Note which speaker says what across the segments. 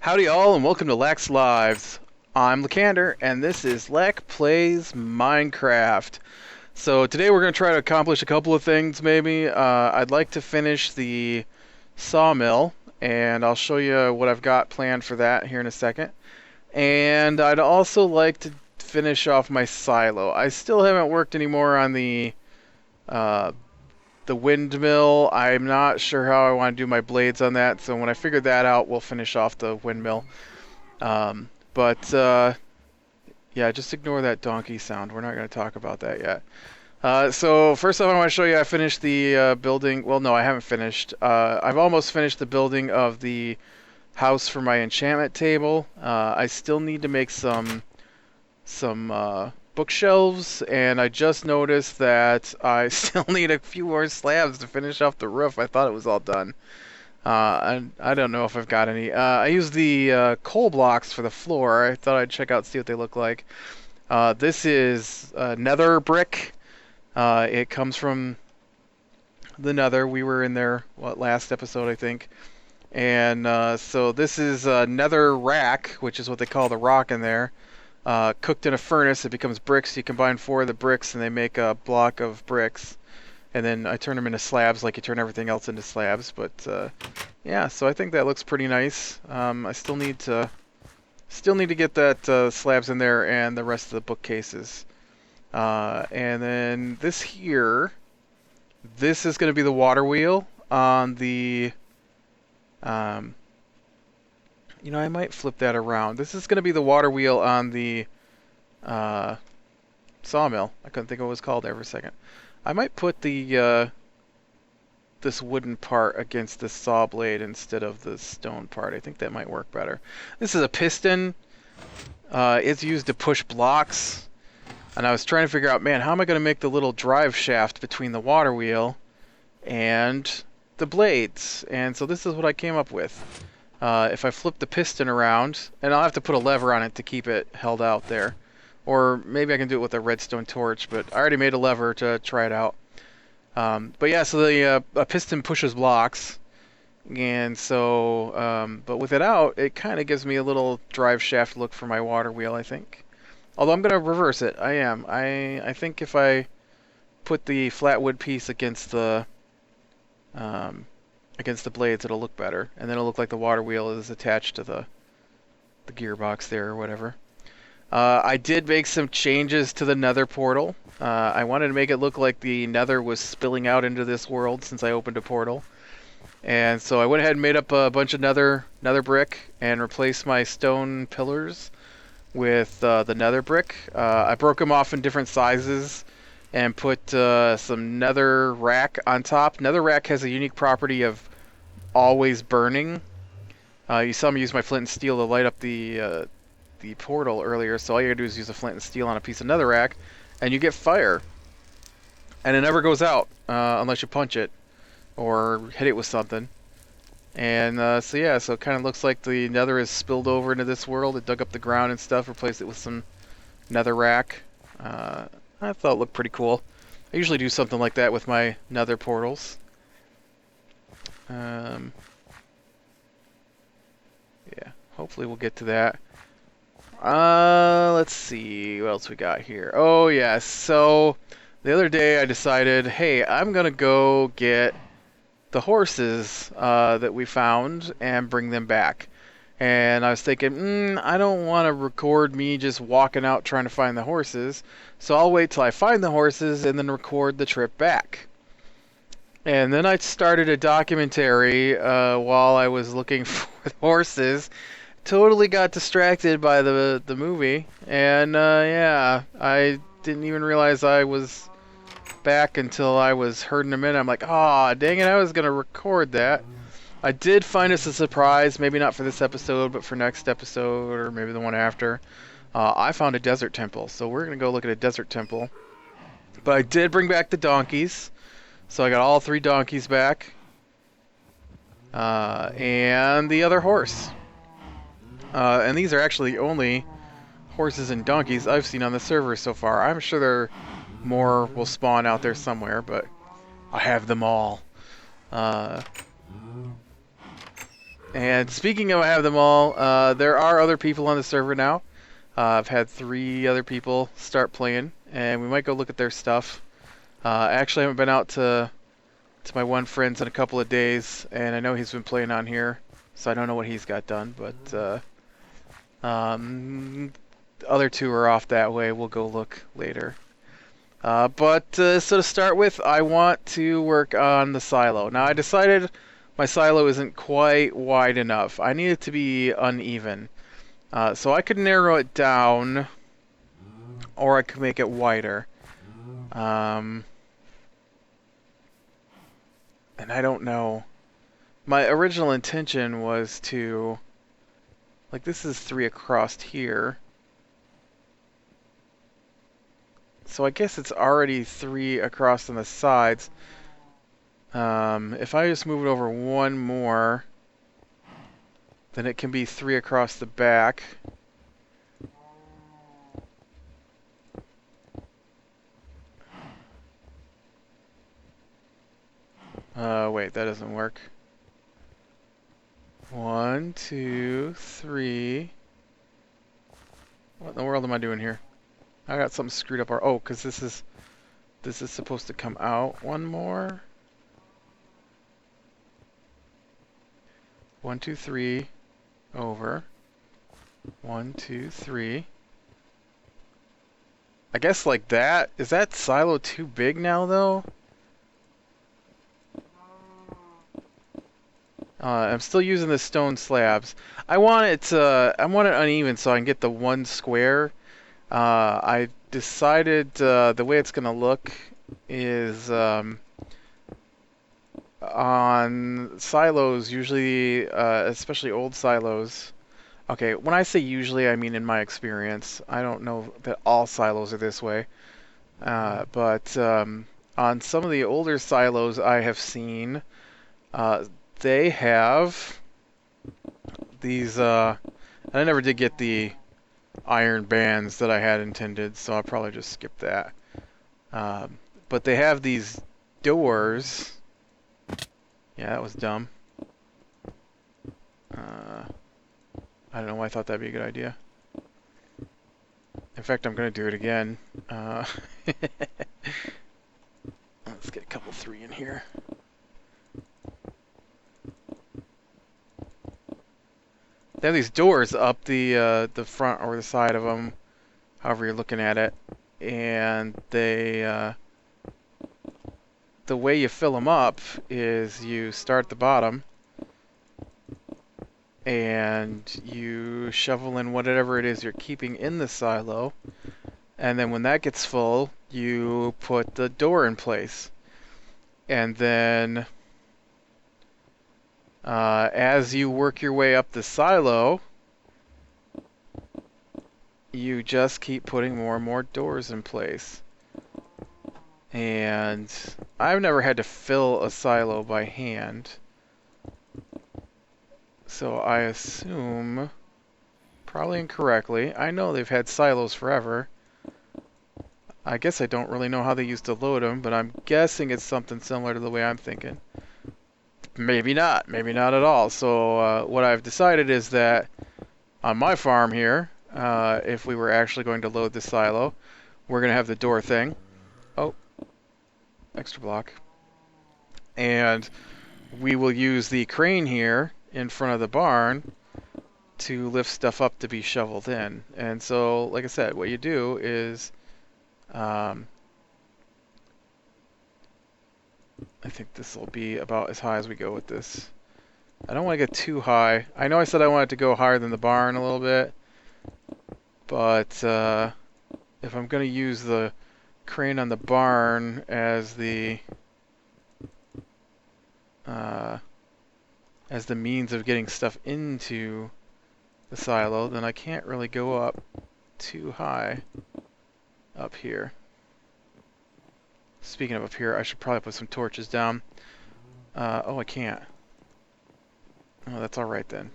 Speaker 1: Howdy all, and welcome to Lac's Lives. I'm Lacander, and this is Lac Plays Minecraft. So today we're going to try to accomplish a couple of things, maybe. I'd like to finish the sawmill, and I'll show you what I've got planned for that here in a second. And I'd also like to finish off my silo. I still haven't worked anymore on uh, the windmill. I'm not sure how I want to do my blades on that, so when I figure that out, we'll finish off the windmill. But yeah, just ignore that donkey sound. We're not going to talk about that yet. So first off, I want to show you I finished the building. Well, no, I haven't finished. I've almost finished the building of the house for my enchantment table. I still need to make some bookshelves, and I just noticed that I still need a few more slabs to finish off the roof. I thought it was all done. And I don't know if I've got any. I used the coal blocks for the floor. I thought I'd check out, see what they look like. This is nether brick. It comes from the nether. We were in there, last episode, I think. And so this is nether rack, which is what they call the rock in there. Cooked in a furnace, it becomes bricks. You combine 4 of the bricks, and they make a block of bricks. And then I turn them into slabs, like you turn everything else into slabs. But yeah, so I think that looks pretty nice. I still need to get that slabs in there and the rest of the bookcases. And then this here, this is going to be the water wheel on the. You know, I might flip that around. This is going to be the water wheel on the sawmill. I couldn't think of what it was called there for a second. I might put the this wooden part against the saw blade instead of the stone part. I think that might work better. This is a piston. It's used to push blocks. And I was trying to figure out, man, how am I going to make the little drive shaft between the water wheel and the blades? And so this is what I came up with. If I flip the piston around, and I'll have to put a lever on it to keep it held out there. Or maybe I can do it with a redstone torch, but I already made a lever to try it out. But yeah, so the a piston pushes blocks, and so, but with it out, it kind of gives me a little drive shaft look for my water wheel, I think. Although I'm going to reverse it. I think if I put the flat wood piece against the blades, it'll look better, and then it'll look like the water wheel is attached to the gearbox there or whatever. I did make some changes to the nether portal. I wanted to make it look like the nether was spilling out into this world since I opened a portal. And so I went ahead and made up a bunch of nether brick and replaced my stone pillars with the nether brick. I broke them off in different sizes and put some nether rack on top. Nether rack has a unique property of always burning. You saw me use my flint and steel to light up the portal earlier, so all you gotta do is use a flint and steel on a piece of netherrack, and you get fire. And it never goes out, unless you punch it, or hit it with something. And so yeah, so it kind of looks like the nether is spilled over into this world. It dug up the ground and stuff, replaced it with some netherrack. I thought it looked pretty cool. I usually do something like that with my nether portals. Yeah, hopefully we'll get to that. Let's see what else we got here. Oh yeah, so the other day I decided, hey, I'm gonna go get the horses that we found and bring them back. And I was thinking, I don't want to record me just walking out trying to find the horses, so I'll wait till I find the horses and then record the trip back. And then I started a documentary while I was looking for the horses. Totally got distracted by the movie, and yeah, I didn't even realize I was back until I was herding them in. I'm like, dang it, I was gonna record that. I did find us a surprise, maybe not for this episode, but for next episode, or maybe the one after. I found a desert temple, so we're gonna go look at a desert temple. But I did bring back the donkeys, so I got all 3 donkeys back, and the other horse. And these are actually the only horses and donkeys I've seen on the server so far. I'm sure there more will spawn out there somewhere, but I have them all. And speaking of I have them all, there are other people on the server now. I've had 3 other people start playing, and we might go look at their stuff. I actually haven't been out to my one friend's in a couple of days, and I know he's been playing on here, so I don't know what he's got done, but the other 2 are off that way. We'll go look later. So to start with, I want to work on the silo. Now, I decided my silo isn't quite wide enough. I need it to be uneven. So I could narrow it down, or I could make it wider. And I don't know. My original intention was to... Like, this is 3 across here. So I guess it's already 3 across on the sides. If I just move it over 1 more, then it can be 3 across the back. Wait, that doesn't work. 1, 2, 3. What in the world am I doing here? I got something screwed up. Oh, because this is supposed to come out 1 more. 1, 2, 3. Over. 1, 2, 3. I guess like that. Is that silo too big now, though? I'm still using the stone slabs. I want it uneven so I can get the 1 square. I decided the way it's gonna look is on silos, usually, especially old silos. Okay, when I say usually, I mean in my experience. I don't know that all silos are this way, but on some of the older silos I have seen, they have these, and I never did get the iron bands that I had intended, so I'll probably just skip that. But they have these doors. Yeah, that was dumb. I don't know why I thought that'd be a good idea. In fact, I'm going to do it again. Let's get a couple 3 in here. They have these doors up the front or the side of them, however you're looking at it, and they the way you fill them up is you start at the bottom and you shovel in whatever it is you're keeping in the silo, and then when that gets full, you put the door in place, and then as you work your way up the silo, you just keep putting more and more doors in place. And I've never had to fill a silo by hand, so I assume, probably incorrectly, I know they've had silos forever. I guess I don't really know how they used to load them, but I'm guessing it's something similar to the way I'm thinking. Maybe not at all. So what I've decided is that on my farm here, if we were actually going to load the silo, we're going to have the door thing. Oh, extra block. And we will use the crane here in front of the barn to lift stuff up to be shoveled in. And so, like I said, what you do is, I think this will be about as high as we go with this. I don't want to get too high. I know I said I wanted to go higher than the barn a little bit, but if I'm going to use the crane on the barn as the means of getting stuff into the silo, then I can't really go up too high up here. Speaking of up here, I should probably put some torches down. Oh, I can't. Oh, that's alright then.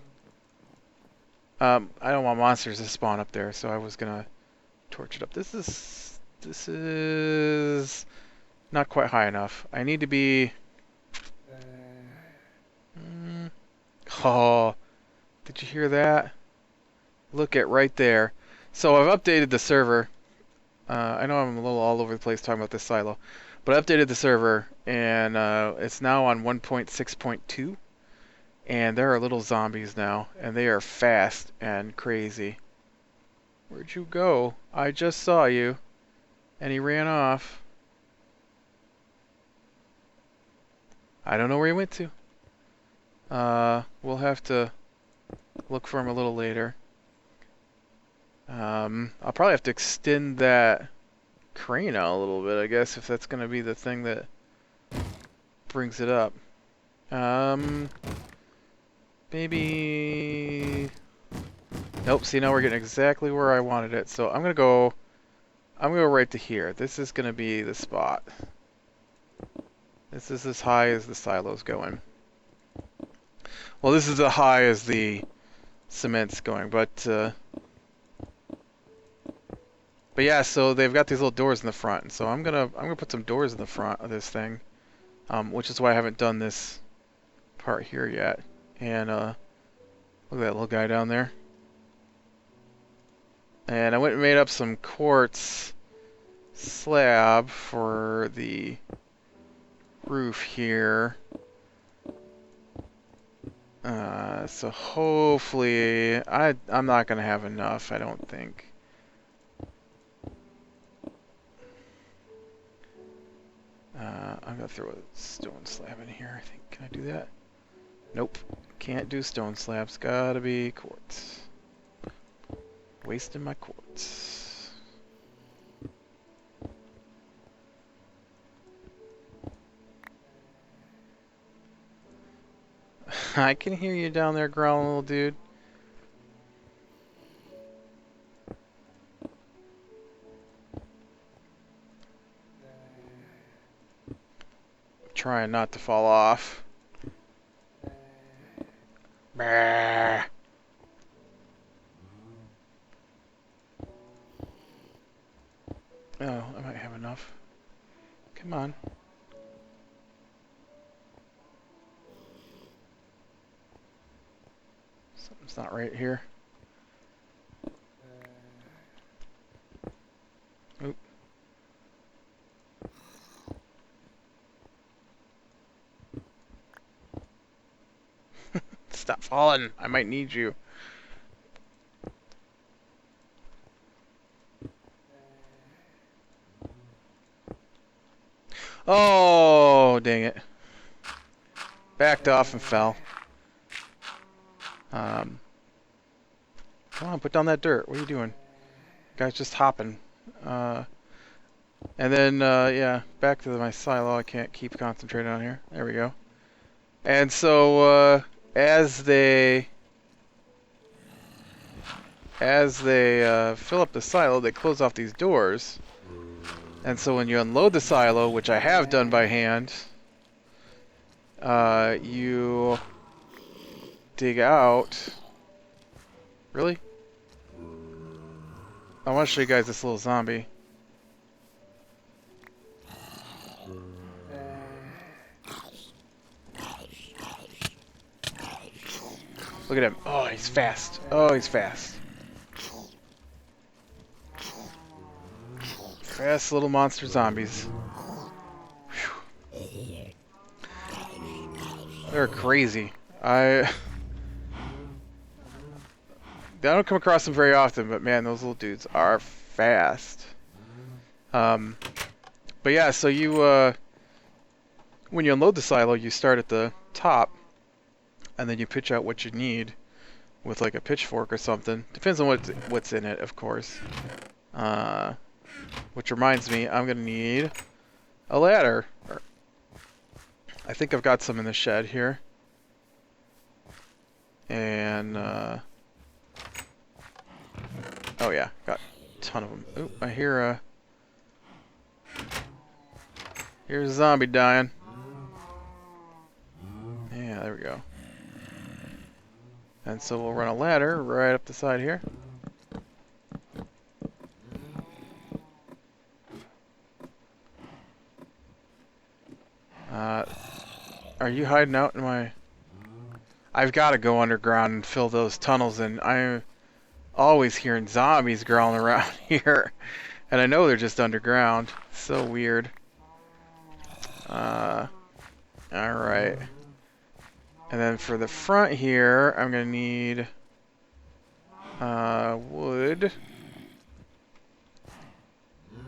Speaker 1: I don't want monsters to spawn up there, so I was gonna torch it up. This is not quite high enough. I need to be... Oh, did you hear that? Look at right there. So I've updated the server. I know I'm a little all over the place talking about this silo, but I updated the server, and it's now on 1.6.2, and there are little zombies now, and they are fast and crazy. Where'd you go? I just saw you, and he ran off. I don't know where he went to. We'll have to look for him a little later. I'll probably have to extend that crane out a little bit, I guess, if that's going to be the thing that brings it up. Maybe... Nope, see, now we're getting exactly where I wanted it. So I'm gonna go right to here. This is gonna be the spot. This is as high as the silo's going. Well, this is as high as the cement's going, but yeah, so they've got these little doors in the front, and so I'm gonna put some doors in the front of this thing, which is why I haven't done this part here yet. And look at that little guy down there. And I went and made up some quartz slab for the roof here. So hopefully, I'm not gonna have enough, I don't think. I'm gonna throw a stone slab in here, I think. Can I do that? Nope. Can't do stone slabs. Gotta be quartz. Wasting my quartz. I can hear you down there growling, little dude. Trying not to fall off. Bah. Oh, I might have enough. Come on. Something's not right here. Oop. Stop falling. I might need you. Oh, dang it. Backed off and fell. Come on, put down that dirt. What are you doing? Guy's just hopping. And then, yeah, back to my silo. I can't keep concentrating on here. There we go. And so, as they fill up the silo, they close off these doors. And so when you unload the silo, which I have done by hand, you dig out. Really? I want to show you guys this little zombie. Look at him. Oh, he's fast. Oh, he's fast. Fast little monster zombies. Whew. They're crazy. I don't come across them very often, but man, those little dudes are fast. But yeah, so you when you unload the silo, you start at the top, and then you pitch out what you need with like a pitchfork or something. Depends on what's in it, of course. Which reminds me, I'm gonna need a ladder. I think I've got some in the shed here. And oh yeah, got a ton of them. Oop, I hear here's a zombie dying. Yeah, there we go. And so we'll run a ladder right up the side here. Are you hiding out in my... I've got to go underground and fill those tunnels in. I'm always hearing zombies growling around here. And I know they're just underground. So weird. Alright. And then for the front here, I'm going to need wood.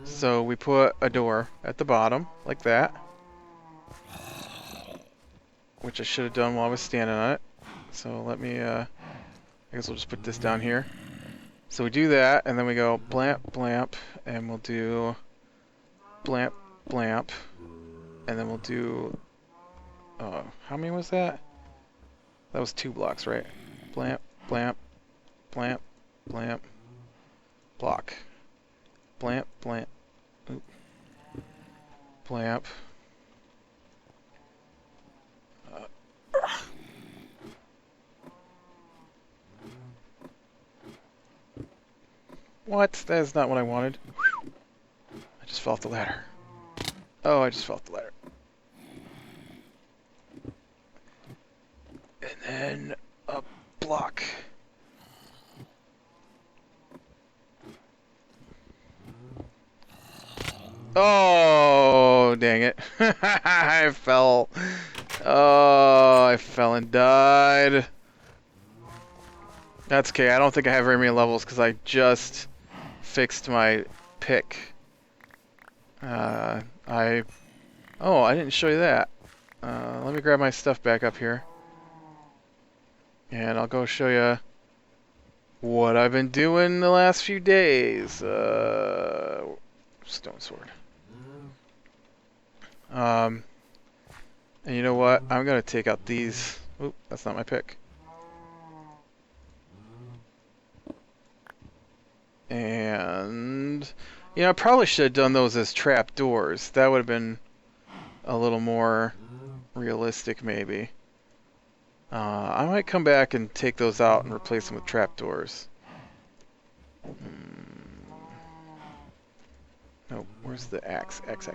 Speaker 1: So we put a door at the bottom, like that. Which I should have done while I was standing on it. So let me, I guess we'll just put this down here. So we do that, and then we go blamp, blamp, and we'll do blamp, blamp. And then we'll do, how many was that? That was 2 blocks, right? Blamp, blamp, blamp, blamp, block. Blamp, blamp, oop. Blamp. What? That is not what I wanted. I just fell off the ladder. Oh, I just fell off the ladder. And then a block. Oh, dang it. I fell. Oh, I fell and died. That's okay. I don't think I have very many levels because I just fixed my pick. Oh, I didn't show you that. Let me grab my stuff back up here. And I'll go show you what I've been doing the last few days. Stone sword. And you know what? I'm gonna take out these. Oop, that's not my pick. And you know, I probably should have done those as trap doors. That would have been a little more realistic, maybe. I might come back and take those out and replace them with trap doors. No, where's the axe? X. Oh,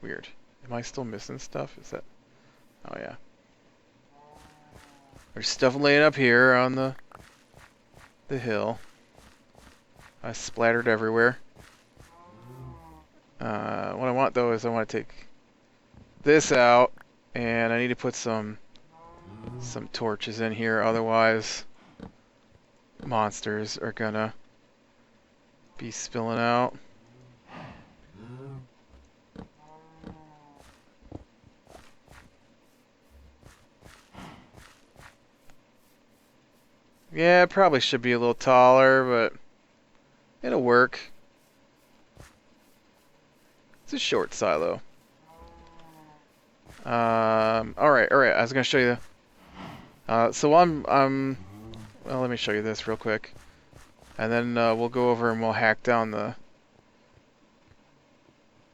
Speaker 1: weird. Am I still missing stuff? Is that... Oh, yeah. There's stuff laying up here on the hill. I splattered everywhere. What I want, though, is I want to take this out, and I need to put some torches in here, otherwise monsters are gonna be spilling out. Yeah, it probably should be a little taller, but it'll work. It's a short silo. Alright, I was gonna show you so well, let me show you this real quick. And then we'll go over and we'll hack down the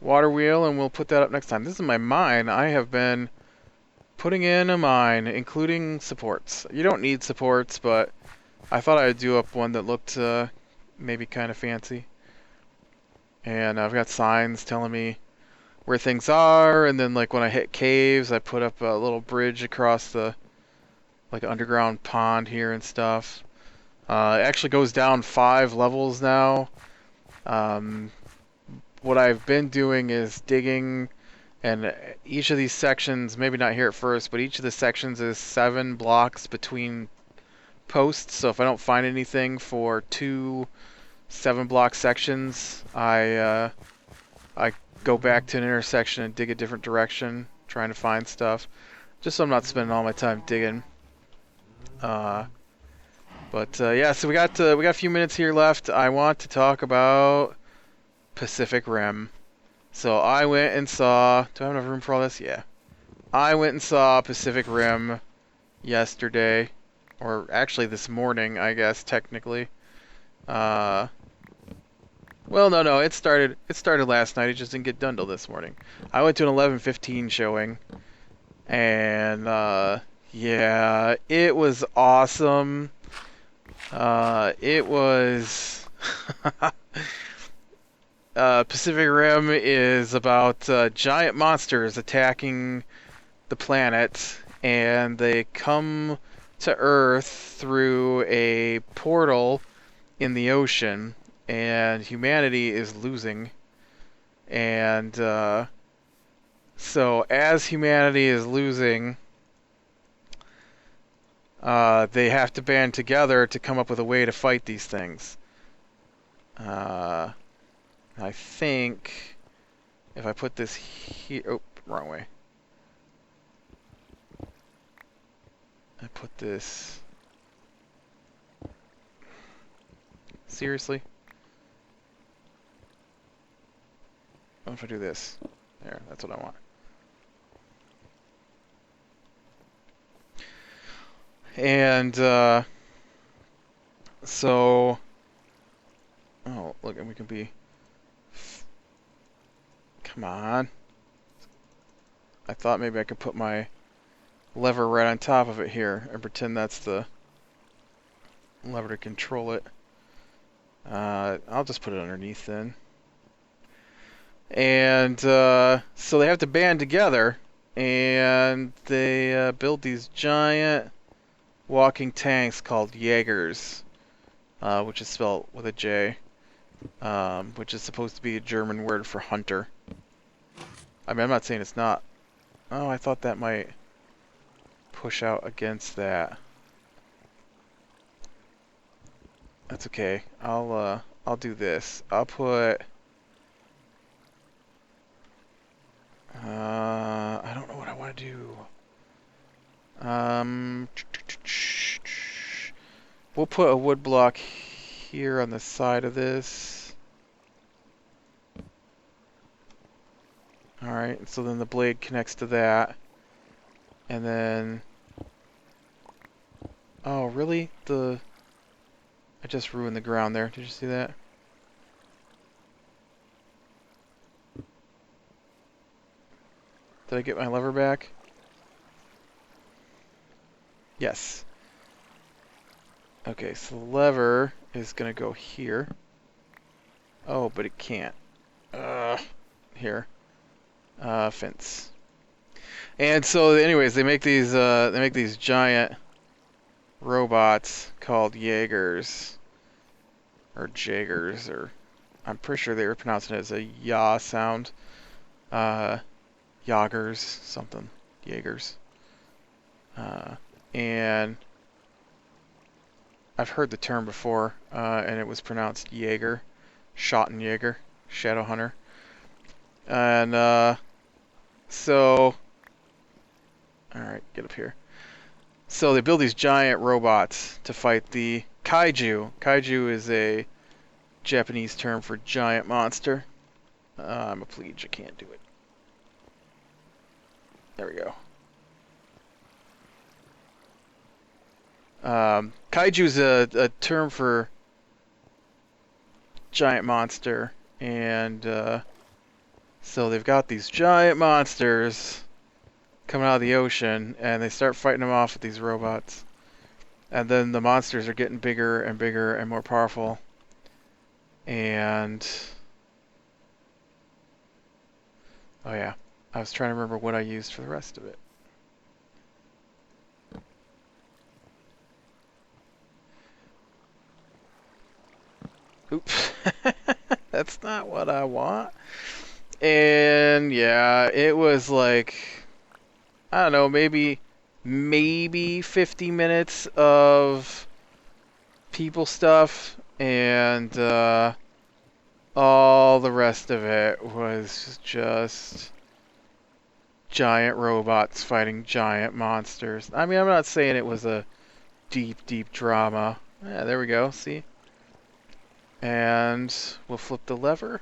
Speaker 1: water wheel and we'll put that up next time. This is my mine. I have been putting in a mine, including supports. You don't need supports, but I thought I'd do up one that looked maybe kind of fancy. And I've got signs telling me where things are, and then like when I hit caves, I put up a little bridge across the like underground pond here and stuff. It actually goes down 5 levels now. What I've been doing is digging, and each of these sections, maybe not here at first, but each of the sections is 7 blocks between posts. So if I don't find anything for 2 7-block sections, I go back to an intersection and dig a different direction, trying to find stuff, just so I'm not spending all my time digging. Yeah, so we got a few minutes here left. I want to talk about Pacific Rim. So I went and saw. Do I have enough room for all this? Yeah. I went and saw Pacific Rim yesterday, or actually this morning, I guess technically. Well, no, it started last night. It just didn't get done till this morning. I went to an 11:15 showing, and yeah, it was awesome. It was Pacific Rim is about giant monsters attacking the planet, and they come to Earth through a portal in the ocean, and humanity is losing. And so as humanity is losing, they have to band together to come up with a way to fight these things. I think if I put this here... Oh, wrong way. I put this... Seriously? What if I do this? There, that's what I want. And, so... Oh, look, and we can be... Come on. I thought maybe I could put my lever right on top of it here and pretend that's the lever to control it. I'll just put it underneath then. And so they have to band together, and they build these giant walking tanks called Jaegers, which is spelled with a J, which is supposed to be a German word for hunter. I mean, I'm not saying it's not. Oh, I thought that might push out against that. That's okay. I'll do this. I'll put... I don't know what I want to do. We'll put a wood block here on the side of this. Alright, so then the blade connects to that. And then... Oh, really? I just ruined the ground there. Did you see that? Did I get my lever back? Yes. Okay, so the lever is gonna go here. Oh, but it can't. Here. Fence. And so, anyways, they make these giant robots called Jaegers, or Jaegers, or I'm pretty sure they were pronouncing it as a ya sound. Jagers, something. Jaegers. And I've heard the term before, and it was pronounced Jaeger, Schottenjäger, Shadow Hunter. And so, alright, get up here. So they build these giant robots to fight the kaiju. Kaiju is a Japanese term for giant monster. I'm a plege, I can't do it. There we go. Kaiju is a term for giant monster, and so they've got these giant monsters coming out of the ocean, and they start fighting them off with these robots. And then the monsters are getting bigger and bigger and more powerful. And... oh yeah, I was trying to remember what I used for the rest of it. Oops. That's not what I want. And yeah, it was like, I don't know, maybe 50 minutes of people stuff, and all the rest of it was just giant robots fighting giant monsters. I mean, I'm not saying it was a deep, deep drama. Yeah, there we go, see? And we'll flip the lever.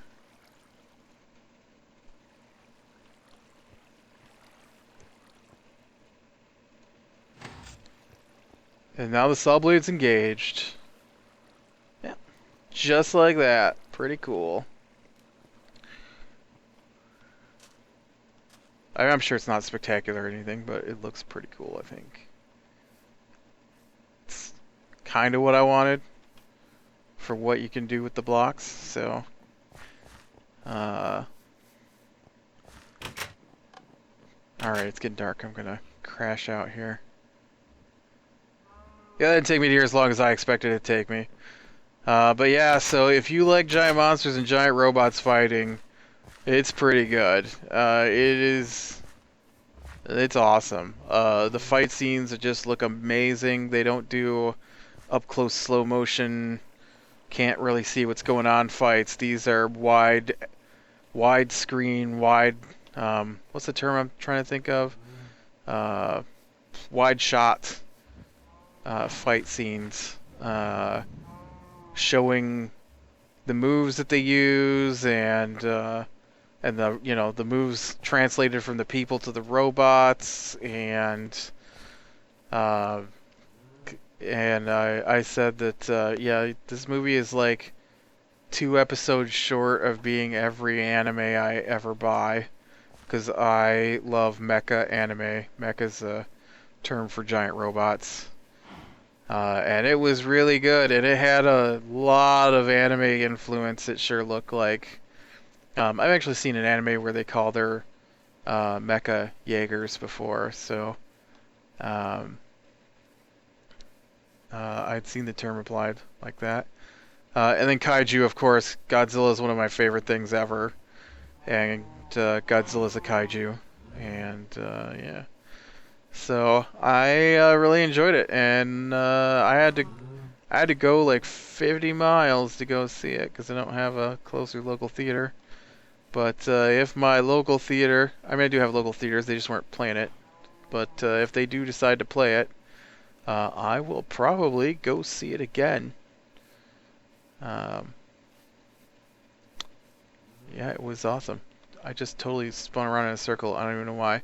Speaker 1: And now the saw blade's engaged. Yeah, just like that. Pretty cool. I'm sure it's not spectacular or anything, but it looks pretty cool, I think. It's kind of what I wanted for what you can do with the blocks, so... Alright, it's getting dark. I'm gonna crash out here. Yeah, that didn't take me here as long as I expected it to take me. But yeah, so if you like giant monsters and giant robots fighting, it's pretty good. It's awesome. The fight scenes just look amazing. They don't do up close slow motion, can't really see what's going on fights. These are wide screen, what's the term I'm trying to think of? Wide shot fight scenes, showing the moves that they use and the the moves translated from the people to the robots and I said that yeah, this movie is like 2 episodes short of being every anime I ever buy, because I love mecha anime. Mecha's a term for giant robots. And it was really good, and it had a lot of anime influence, it sure looked like. I've actually seen an anime where they call their mecha Jaegers before, so I'd seen the term applied like that. And then kaiju, of course. Godzilla is one of my favorite things ever, and Godzilla's a kaiju, and yeah. So I really enjoyed it, and I had to go like 50 miles to go see it because I don't have a closer local theater. But if my local theater, I mean, I do have local theaters, they just weren't playing it. But if they do decide to play it, I will probably go see it again. Yeah, it was awesome. I just totally spun around in a circle. I don't even know why.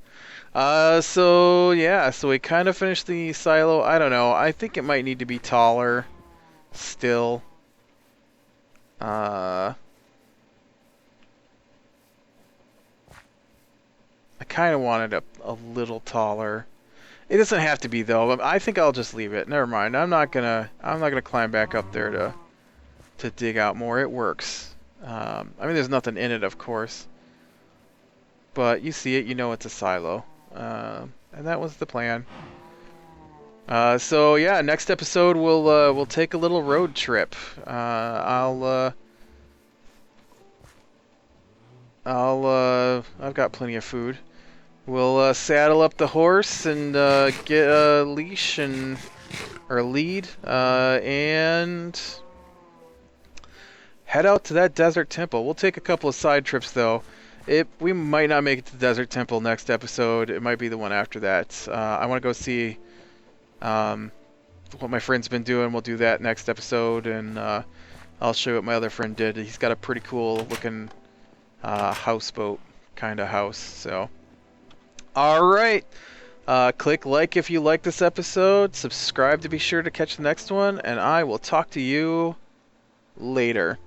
Speaker 1: So yeah, so we kind of finished the silo. I don't know. I think it might need to be taller still. I kind of want it a little taller. It doesn't have to be though. I think I'll just leave it. Never mind. I'm not gonna climb back up there to dig out more. It works. I mean, there's nothing in it, of course. But you see it, you know it's a silo. And that was the plan. So yeah, next episode we'll take a little road trip. I've got plenty of food. We'll saddle up the horse and get a leash or lead and head out to that desert temple. We'll take a couple of side trips though. We might not make it to the desert temple next episode. It might be the one after that. I want to go see what my friend's been doing. We'll do that next episode, and I'll show you what my other friend did. He's got a pretty cool looking houseboat kind of house. So, all right. Click like if you like this episode. Subscribe to be sure to catch the next one, and I will talk to you later.